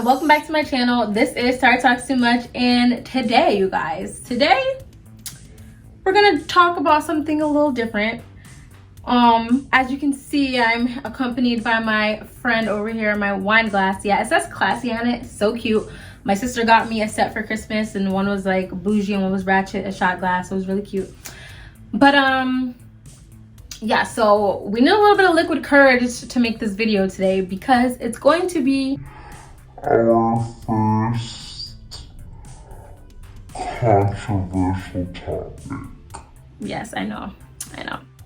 welcome back to my channel. This is Tyra Talks Too Much, and today, you guys, we're gonna talk about something a little different. As you can see, I'm accompanied by my friend over here, my wine glass. Yeah, it says classy on it. So cute. My sister got me a set for Christmas, and one was like bougie and one was ratchet, a shot glass. So it was really cute. But yeah, so we need a little bit of liquid courage to make this video today because it's going to be our first controversial topic. Yes, I know.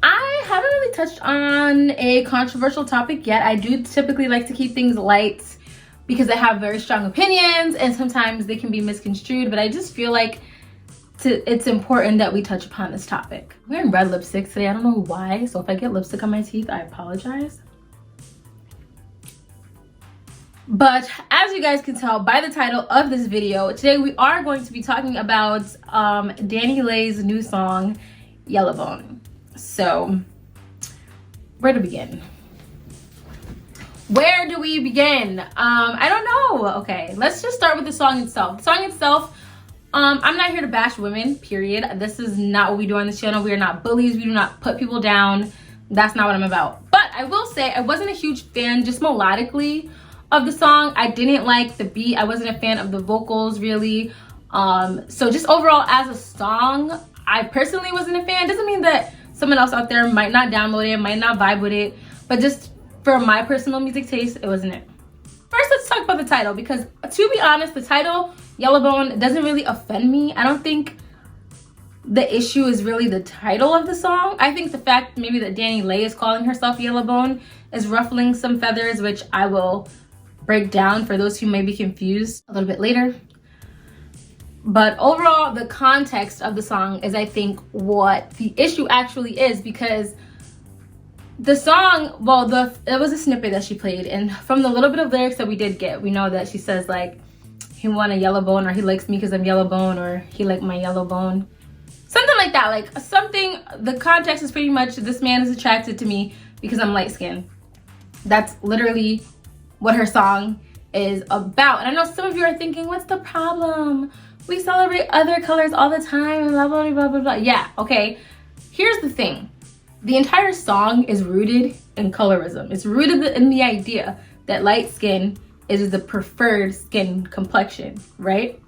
I haven't really touched on a controversial topic yet. I do typically like to keep things light because I have very strong opinions and sometimes they can be misconstrued, but I just feel like it's important that we touch upon this topic. I'm wearing red lipstick today. I don't know why, so if I get lipstick on my teeth, I apologize. But as you guys can tell by the title of this video, today we are going to be talking about Dani Leigh's new song, Yellowbone. So, where to begin? Where do we begin? I don't know. Okay, let's just start with the song itself. The song itself, I'm not here to bash women, period. This is not what we do on this channel. We are not bullies. We do not put people down. That's not what I'm about. But I will say I wasn't a huge fan just melodically of the song. I didn't like the beat. I wasn't a fan of the vocals really. So just overall as a song, I personally wasn't a fan. Doesn't mean that someone else out there might not download it, might not vibe with it, but just for my personal music taste, it wasn't it. First, let's talk about the title, because to be honest, the title, Yellowbone, doesn't really offend me. I don't think the issue is really the title of the song. I think the fact maybe that Dani Leigh is calling herself Yellowbone is ruffling some feathers, which I will break down for those who may be confused a little bit later. But overall, the context of the song is, I think, what the issue actually is, because the song, well, it was a snippet that she played, and from the little bit of lyrics that we did get, we know that she says like, he want a yellow bone, or he likes me because I'm yellow bone, or he like my yellow bone. Something like that, like something, the context is pretty much, this man is attracted to me because I'm light skinned. That's literally what her song is about. And I know some of you are thinking, what's the problem? We celebrate other colors all the time, and blah, blah, blah, blah, blah. Yeah, okay. Here's the thing. The entire song is rooted in colorism. It's rooted in the idea that light skin is the preferred skin complexion, right?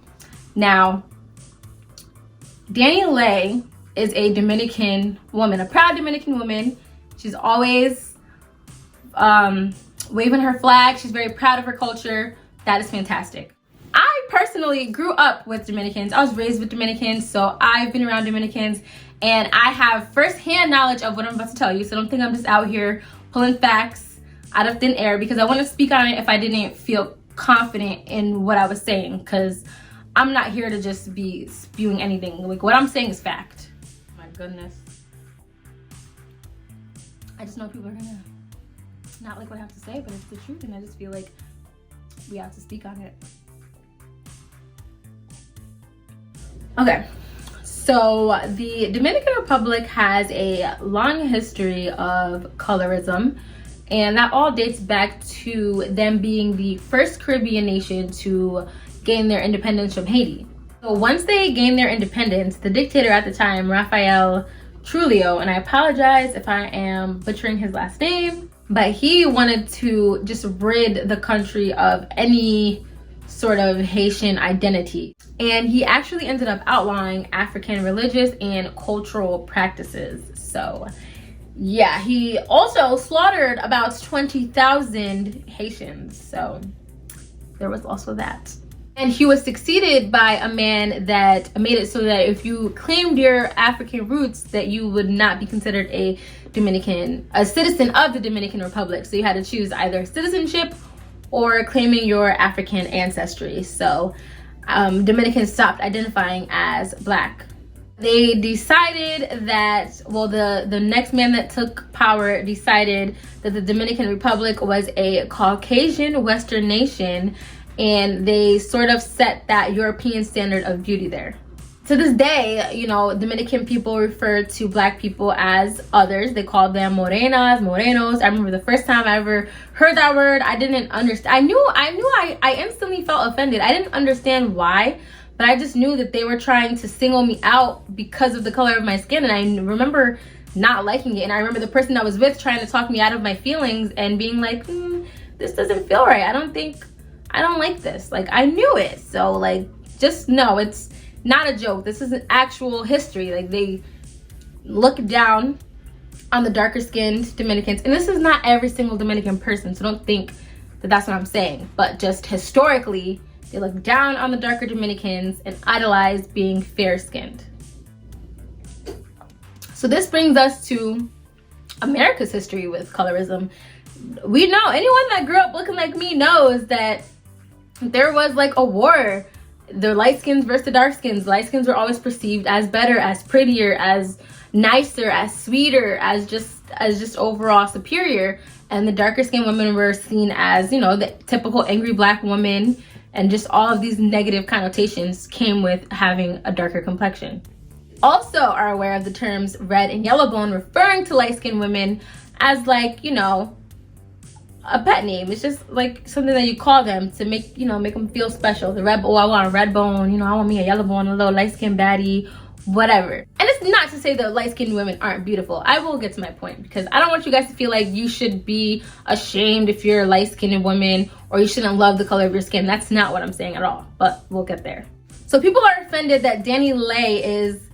Now, Dani Leigh is a Dominican woman, a proud Dominican woman. She's always waving her flag. She's very proud of her culture. That is fantastic. I personally grew up with Dominicans. I was raised with Dominicans, so I've been around Dominicans, and I have firsthand knowledge of what I'm about to tell you. So don't think I'm just out here pulling facts out of thin air, because I wouldn't speak on it if I didn't feel confident in what I was saying, because I'm not here to just be spewing anything. Like, what I'm saying is fact. My goodness. I just know people are gonna not like what I have to say, but it's the truth, and I just feel like we have to speak on it. Okay, so the Dominican Republic has a long history of colorism, and that all dates back to them being the first Caribbean nation to gain their independence from Haiti. So once they gained their independence, the dictator at the time, Rafael Trujillo, and I apologize if I am butchering his last name, but he wanted to just rid the country of any sort of Haitian identity. And he actually ended up outlawing African religious and cultural practices. So yeah, he also slaughtered about 20,000 Haitians. So there was also that. And he was succeeded by a man that made it so that if you claimed your African roots, that you would not be considered a citizen of the Dominican Republic. So you had to choose either citizenship or claiming your African ancestry. So Dominicans stopped identifying as Black. They decided that, well, the next man that took power decided that the Dominican Republic was a Caucasian Western nation, and they sort of set that European standard of beauty there. To this day, you know, Dominican people refer to black people as others. They call them morenas, morenos. I remember the first time I ever heard that word, I didn't understand. I instantly felt offended. I didn't understand why, but I just knew that they were trying to single me out because of the color of my skin. And I remember not liking it. And I remember the person I was with trying to talk me out of my feelings and being like, this doesn't feel right. I don't like this. Like, I knew it. So like, just know it's not a joke. This is an actual history. Like, they look down on the darker skinned Dominicans. And this is not every single Dominican person, so don't think that that's what I'm saying. But just historically, they look down on the darker Dominicans and idolize being fair skinned. So this brings us to America's history with colorism. We know, anyone that grew up looking like me knows that there was like a war. The light skins versus the dark skins. Light skins were always perceived as better, as prettier, as nicer, as sweeter, as just overall superior. And the darker skinned women were seen as, you know, the typical angry black woman, and just all of these negative connotations came with having a darker complexion. Also are aware of the terms red and yellow bone, referring to light skinned women as, like, you know, a pet name. It's just like something that you call them to make, you know, make them feel special. The red, oh, I want a red bone, you know, I want me a yellow bone, a little light-skinned baddie, whatever. And it's not to say that light-skinned women aren't beautiful. I will get to my point, because I don't want you guys to feel like you should be ashamed if you're a light-skinned woman, or you shouldn't love the color of your skin. That's not what I'm saying at all, but we'll get there. So people are offended that Dani Leigh is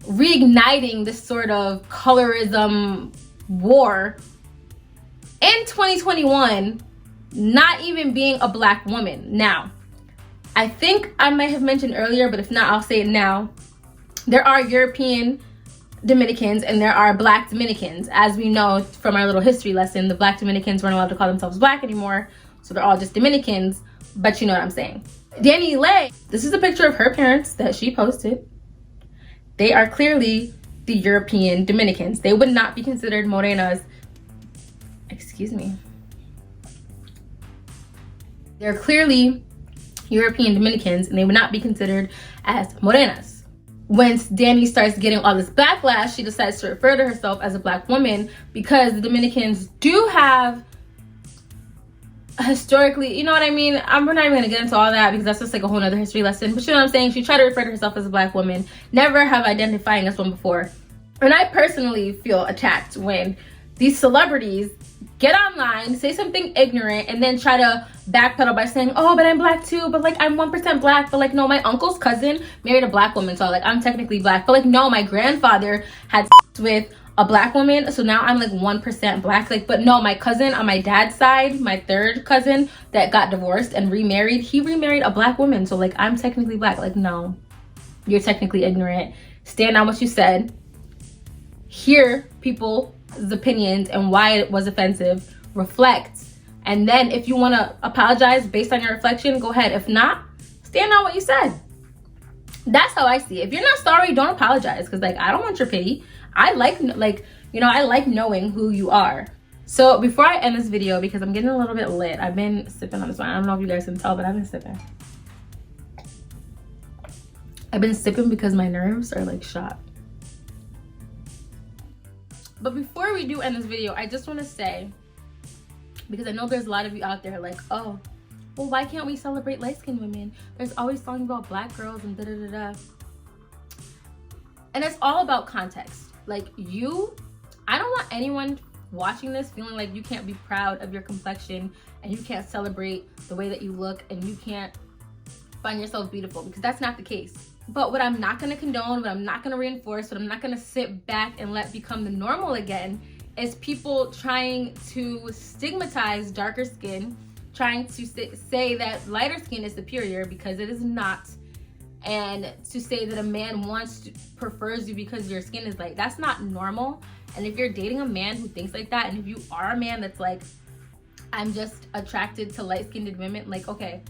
reigniting this sort of colorism war in 2021, not even being a black woman. Now, I think I might have mentioned earlier, but if not, I'll say it now. There are European Dominicans and there are black Dominicans. As we know from our little history lesson, the black Dominicans weren't allowed to call themselves black anymore, so they're all just Dominicans, but you know what I'm saying. Dani Leigh, this is a picture of her parents that she posted. They are clearly the European Dominicans. They would not be considered morenas. Excuse me. They're clearly European Dominicans, and they would not be considered as morenas. Once Dani starts getting all this backlash, she decides to refer to herself as a black woman, because the Dominicans do have historically, you know what I mean? We're not even gonna get into all that, because that's just like a whole nother history lesson. But you know what I'm saying? She tried to refer to herself as a black woman, never have identifying as one before. And I personally feel attacked when these celebrities get online, say something ignorant, and then try to backpedal by saying, oh, but I'm black too, but like I'm 1% black, but like no, my uncle's cousin married a black woman, so like I'm technically black. But like no, my grandfather had with a black woman, so now I'm like 1% black. Like, but no, my cousin on my dad's side, my third cousin that got divorced and remarried, he remarried a black woman, so like I'm technically black. Like no, you're technically ignorant. Stand on what you said. Hear people's opinions and why it was offensive. Reflect, and then if you want to apologize based on your reflection, go ahead. If not, stand on what you said. That's how I see it. If you're not sorry, don't apologize, because like I don't want your pity. I like knowing who you are. So before I end this video, because I'm getting a little bit lit, I've been sipping on this wine. I don't know if you guys can tell, but I've been sipping. I've been sipping because my nerves are like shot. But before we do end this video, I just want to say, because I know there's a lot of you out there like, oh, well, why can't we celebrate light-skinned women? There's always songs about black girls and da-da-da-da. And it's all about context. Like I don't want anyone watching this feeling like you can't be proud of your complexion and you can't celebrate the way that you look and you can't find yourself beautiful, because that's not the case. But what I'm not going to condone, what I'm not going to reinforce, what I'm not going to sit back and let become the normal again is people trying to stigmatize darker skin, trying to say that lighter skin is superior, because it is not, and to say that a man prefers you because your skin is light. That's not normal. And if you're dating a man who thinks like that, and if you are a man that's like, I'm just attracted to light-skinned women, like, okay,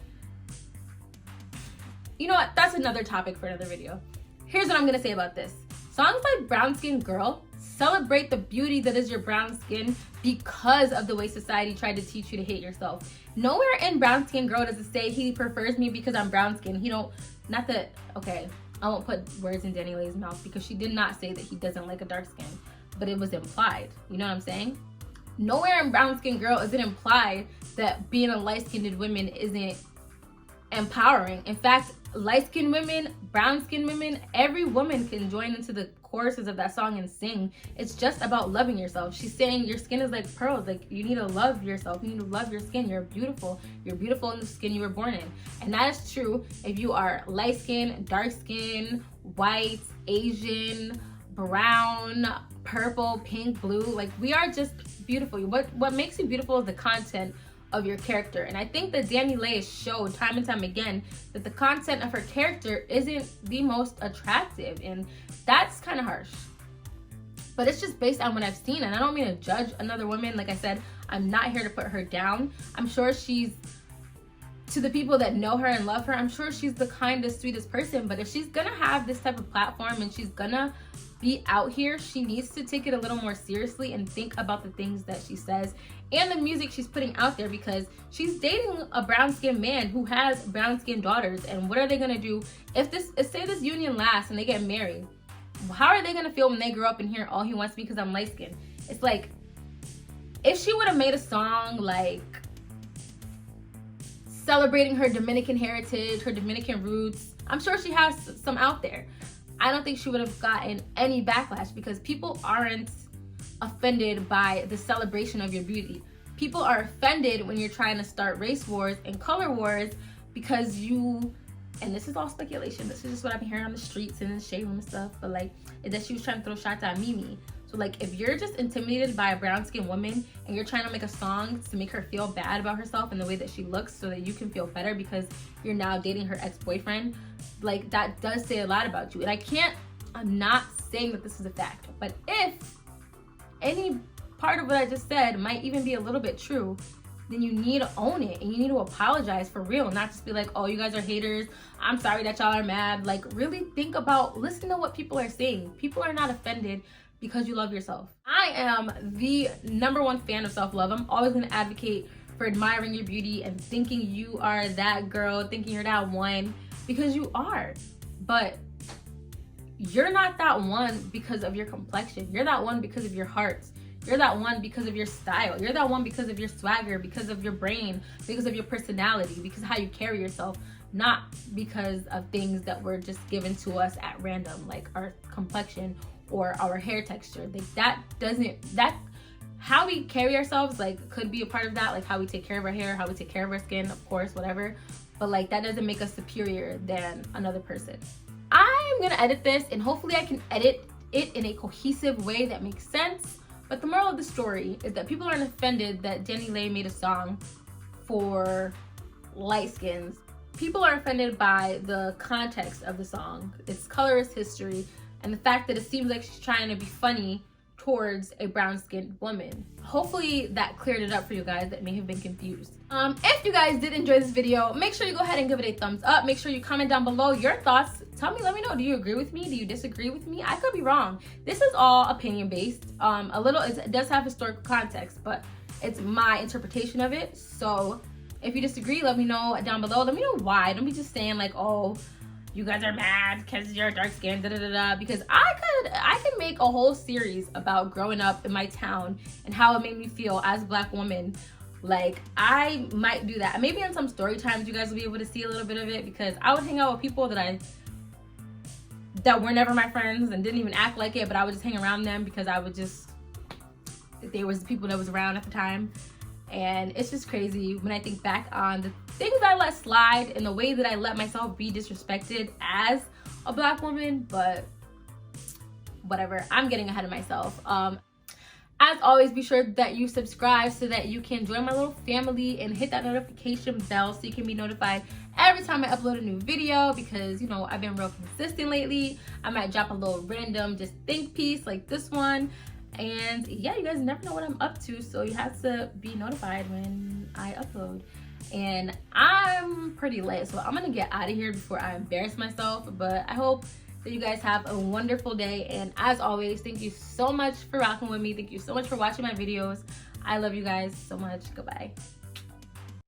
you know what? That's another topic for another video. Here's what I'm gonna say about this. Songs like Brown Skin Girl celebrate the beauty that is your brown skin because of the way society tried to teach you to hate yourself. Nowhere in Brown Skin Girl does it say he prefers me because I'm brown skin. Okay, I won't put words in Dani Leigh's mouth because she did not say that he doesn't like a dark skin, but it was implied. You know what I'm saying? Nowhere in Brown Skin Girl is it implied that being a light-skinned woman isn't empowering. In fact, light-skinned women, brown-skinned women, every woman can join into the choruses of that song and sing. It's just about loving yourself. She's saying your skin is like pearls. Like, you need to love yourself. You need to love your skin. You're beautiful. You're beautiful in the skin you were born in. And that is true if you are light-skinned, dark-skinned, white, Asian, brown, purple, pink, blue. Like, we are just beautiful. What makes you beautiful is the content of your character. And I think that Dani Leigh showed time and time again that the content of her character isn't the most attractive, and that's kind of harsh. But it's just based on what I've seen, and I don't mean to judge another woman. Like I said, I'm not here to put her down. I'm sure she's, to the people that know her and love her, I'm sure she's the kindest, sweetest person. But if she's gonna have this type of platform and she's gonna be out here, she needs to take it a little more seriously and think about the things that she says and the music she's putting out there, because she's dating a brown-skinned man who has brown-skinned daughters. And what are they gonna do if say this union lasts and they get married? How are they gonna feel when they grow up and hear, "Oh, he wants me because I'm light-skinned"? It's like, if she would have made a song like celebrating her Dominican heritage, her Dominican roots, I'm sure she has some out there, I don't think she would have gotten any backlash, because people aren't offended by the celebration of your beauty. People are offended when you're trying to start race wars and color wars because you, and this is all speculation, this is just what I've been hearing on the streets and in the shade room and stuff, but like, is that she was trying to throw shots at Mimi. So like, if you're just intimidated by a brown skinned woman and you're trying to make a song to make her feel bad about herself and the way that she looks so that you can feel better because you're now dating her ex-boyfriend, like, that does say a lot about you. And I'm not saying that this is a fact, but if any part of what I just said might even be a little bit true, then you need to own it and you need to apologize for real, not just be like, "Oh, you guys are haters, I'm sorry that y'all are mad." Like, really think about, listen to what people are saying. People are not offended because you love yourself. I am the #1 fan of self-love. I'm always going to advocate for admiring your beauty and thinking you are that girl, thinking you're that one, because you are. But you're not that one because of your complexion. You're that one because of your heart. You're that one because of your style. You're that one because of your swagger, because of your brain, because of your personality, because of how you carry yourself, not because of things that were just given to us at random, like our complexion or our hair texture. Like, how we carry ourselves, like, could be a part of that, like how we take care of our hair, how we take care of our skin, of course, whatever. But like, that doesn't make us superior than another person. I'm gonna edit this and hopefully I can edit it in a cohesive way that makes sense. But the moral of the story is that people aren't offended that Dani Leigh made a song for light skins. People are offended by the context of the song, its colorist history, and the fact that it seems like she's trying to be funny towards a brown-skinned woman. Hopefully that cleared it up for you guys that may have been confused. If you guys did enjoy this video, make sure you go ahead and give it a thumbs up. Make sure you comment down below your thoughts. Let me know, do you agree with me? Do you disagree with me? I could be wrong. This is all opinion-based. It does have historical context, but it's my interpretation of it. So if you disagree, let me know down below. Let me know why. Don't be just saying like, "Oh, you guys are mad because you're dark skinned, because I could make a whole series about growing up in my town and how it made me feel as a Black woman. Like, I might do that. Maybe in some story times you guys will be able to see a little bit of it, because I would hang out with people that were never my friends and didn't even act like it, but I would just hang around them because they was the people that was around at the time. And it's just crazy when I think back on the things I let slide and the way that I let myself be disrespected as a Black woman. But whatever, I'm getting ahead of myself. As always, be sure that you subscribe so that you can join my little family and hit that notification bell so you can be notified every time I upload a new video, because, you know, I've been real consistent lately. I might drop a little random just think piece like this one. And yeah, you guys never know what I'm up to, so you have to be notified when I upload. And I'm pretty late, so I'm gonna get out of here before I embarrass myself. But I hope that you guys have a wonderful day, and as always, thank you so much for rocking with me. Thank you so much for watching my videos. I love you guys so much. Goodbye.